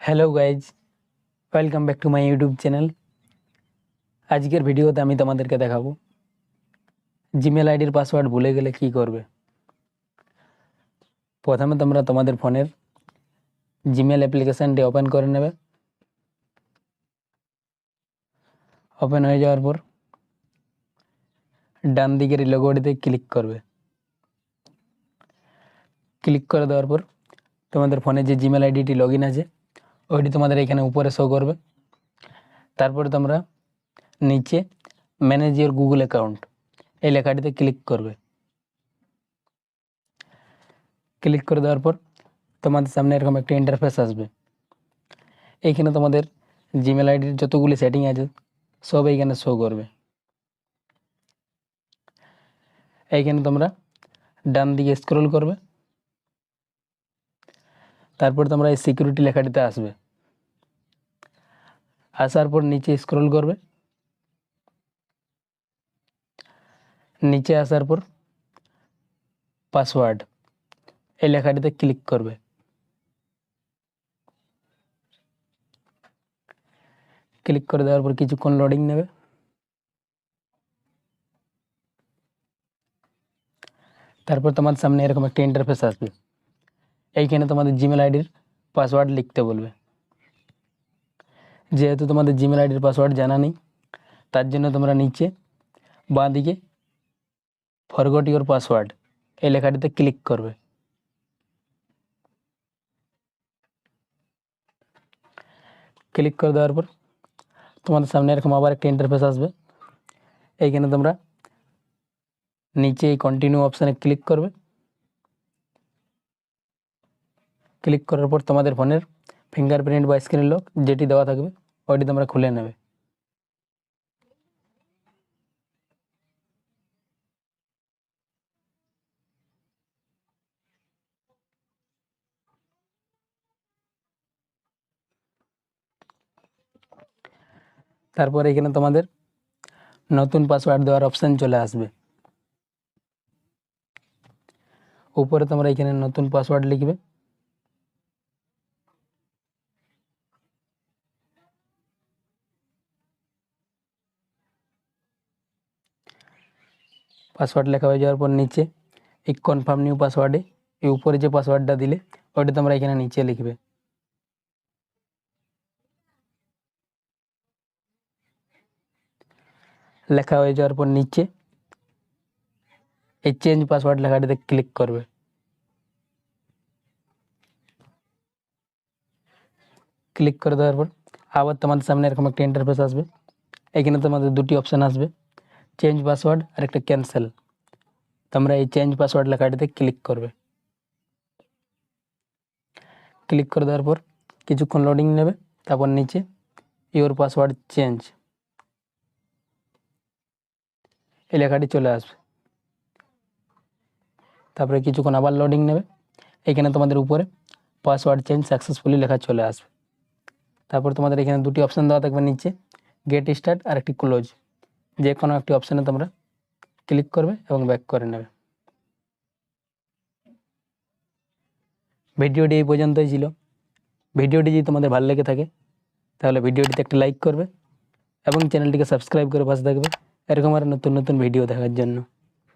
Hello guys, welcome back to my YouTube channel. আজকের ভিডিওতে আমি তোমাদেরকে দেখাবো জিমেল আইডির পাসওয়ার্ড ভুলে গেলে কি করবে। প্রথমে তোমরা তোমাদের ফোনের জিমেল অ্যাপ্লিকেশানটি ওপেন করে নেবে। ওপেন হয়ে যাওয়ার পর ডান দিকের লোগোটিতে ক্লিক করবে। ক্লিক করে দেওয়ার পর তোমাদের ফোনে যে জিমেল আইডিটি লগ ইন আছে ওইটি তোমাদের এখানে উপরে শো করবে। তারপরে তোমরা নিচে ম্যানেজ ইওর গুগল অ্যাকাউন্ট এই লেখাটিতে ক্লিক করবে। ক্লিক করে দেওয়ার পর তোমাদের সামনে এরকম একটা ইন্টারফেস আসবে। এইখানে তোমাদের জিমেল আইডির যতগুলি সেটিং আছে সব এইখানে শো করবে। এইখানে তোমরা ডান দিকে স্ক্রল করবে। তারপর তোমরা এই সিকিউরিটি লেখাটিতে আসবে। আসার পর নিচে স্ক্রল করবে। নিচে আসার পর পাসওয়ার্ড এই লেখাটিতে ক্লিক করবে। ক্লিক করে দেওয়ার পর কিছুক্ষণ লোডিং নেবে। তারপর তোমার সামনে এরকম একটা ইন্টারফেস আসবে। এইখানে তোমাদের জিমেল আইডির পাসওয়ার্ড লিখতে বলবে। যেহেতু তোমাদের জিমেল আইডির পাসওয়ার্ড জানা নেই তার জন্য তোমরা নিচে বাঁ দিকে ফরগট ইওর পাসওয়ার্ড এই লেখাটিতে ক্লিক করবে। ক্লিক করে দেওয়ার পর তোমাদের সামনে এরকম আবার একটা ইন্টারফেস আসবে। এইখানে তোমরা নিচে এই কন্টিনিউ অপশানে ক্লিক করবে। ক্লিক করার পর তোমাদের ফোনের ফিঙ্গারপ্রিন্ট বা স্ক্রিন লক যেটি দেওয়া থাকবে ওইটি তোমরা খুলে নেবে। তারপর এখানে তোমাদের নতুন পাসওয়ার্ড দেওয়ার অপশান চলে আসবে। উপরে তোমরা এখানে নতুন পাসওয়ার্ড লিখবে। পাসওয়ার্ড লেখা হয়ে যাওয়ার পর নিচে এই কনফার্ম নিউ পাসওয়ার্ডে এই উপরে যে পাসওয়ার্ডটা দিলে ওইটা তোমরা এখানে নিচে লিখবে। লেখা হয়ে যাওয়ার পর নিচে এই চেঞ্জ পাসওয়ার্ড লেখাটিতে ক্লিক করবে। ক্লিক করে দেওয়ার পর আবার তোমাদের সামনে এরকম একটা ইন্টারফেস আসবে। এখানে তোমাদের দুটি অপশান আসবে, চেঞ্জ পাসওয়ার্ড আর একটা ক্যান্সেল। তোমরা এই চেঞ্জ পাসওয়ার্ড লেখাটিতে ক্লিক করবে। ক্লিক করে দেওয়ার পর কিছুক্ষণ লোডিং নেবে। তারপর নিচে ইওর পাসওয়ার্ড চেঞ্জ এই লেখাটি চলে আসবে। তারপরে কিছুক্ষণ আবার লোডিং নেবে। এখানে তোমাদের উপরে পাসওয়ার্ড চেঞ্জ সাকসেসফুলি লেখা চলে আসবে। তারপর তোমাদের এখানে দুটি অপশান দেওয়া থাকবে, নিচে গেট স্টার্ট আর একটি ক্লোজ। যে কোনো একটি অপশানে তোমরা ক্লিক করবে এবং ব্যাক করে নেবে। ভিডিওটি এই পর্যন্তই ছিল। ভিডিওটি যদি তোমাদের ভালো লেগে থাকে তাহলে ভিডিওটিতে একটা লাইক করবে এবং চ্যানেলটিকে সাবস্ক্রাইব করে পাশে থাকবে এরকম আর নতুন নতুন ভিডিও দেখার জন্য।